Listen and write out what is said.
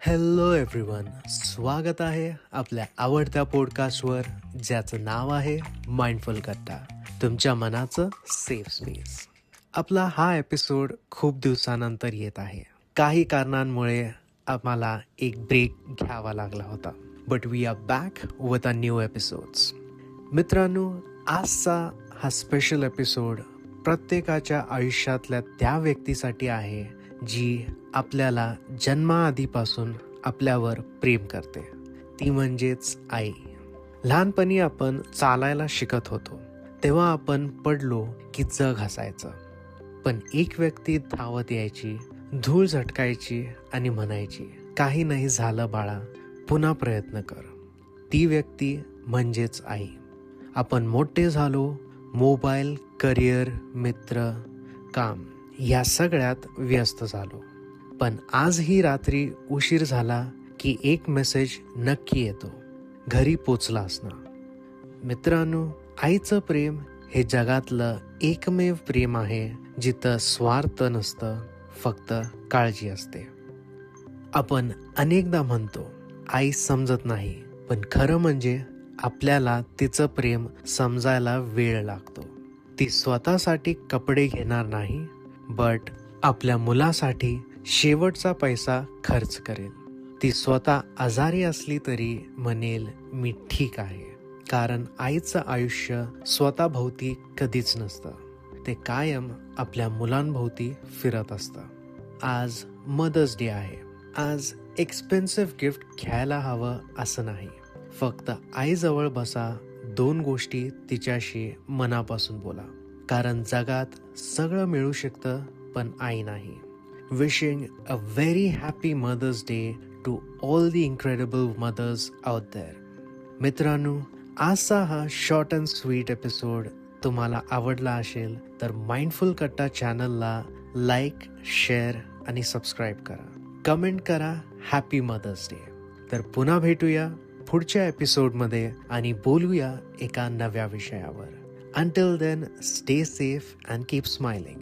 Hello everyone, स्वागत आहे आपल्या आवडत्या पॉडकास्टवर ज्याचं नाव आहे माइंडफुल कट्टा, तुमच्या मनाचं सेफ स्पेस. आपला हा एपिसोड खूप दिवसानंतर येत आहे. काही कारणांमुळे आम्हाला एक ब्रेक घ्यावा लागला होता, but we are back with a new episodes. मित्रांनो, आजचा हा स्पेशल एपिसोड प्रत्येकाच्या आयुष्यातल्या त्या व्यक्तीसाठी आहे जी आपल्याला जन्माआधीपासून आपल्यावर प्रेम करते. ती म्हणजेच आई. लहानपणी आपण चालायला शिकत होतो तेव्हा आपण पडलो की जग हसायचं. पण एक व्यक्ती धावत यायची, धूळ झटकायची आणि म्हणायची, काही नाही झालं बाळा, पुन्हा प्रयत्न कर. ती व्यक्ती म्हणजेच आई. आपण मोठे झालो, मोबाईल, करिअर, मित्र, काम या सगळ्यात व्यस्त झालो. पण आजही रात्री उशीर झाला की एक मेसेज नक्की येतो, घरी पोचलास ना. मित्रांनो, आईचं प्रेम हे जगातलं एकमेव प्रेम आहे जिथं स्वार्थ नसतं, फक्त काळजी असते. आपण अनेकदा म्हणतो आई समजत नाही, पण खरं म्हणजे आपल्याला तिचं प्रेम समजायला वेळ लागतो. ती स्वतःसाठी कपडे घेणार नाही, बट आपल्या मुलासाठी शेवटचा पैसा खर्च करेल. ती स्वतः आजारी असली तरी म्हणेल मी ठीक आहे, कारण आईचं आयुष्य स्वतःभोवती कधीच नसतं. ते कायम आपल्या मुलांभोवती फिरत असतं. आज मदर्स डे आहे. आज एक्सपेन्सिव्ह गिफ्ट घ्यायला हवं असं नाही, फक्त आईजवळ बसा, दोन गोष्टी तिच्याशी मनापासून बोला. कारण जगात सगळं मिळू शकतं पण आई नाही. Wishing a very happy Mother's Day to all the incredible mothers out there. मित्रांनो, आजचा हा शॉर्ट अँड स्वीट एपिसोड तुम्हाला आवडला असेल तर माइंडफुल कट्टा चॅनलला लाईक, शेअर आणि सबस्क्राईब करा. कमेंट करा हॅपी मदर्स डे. तर पुन्हा भेटूया पुढच्या एपिसोडमध्ये आणि बोलूया एका नव्या विषयावर. Until then, stay safe and keep smiling.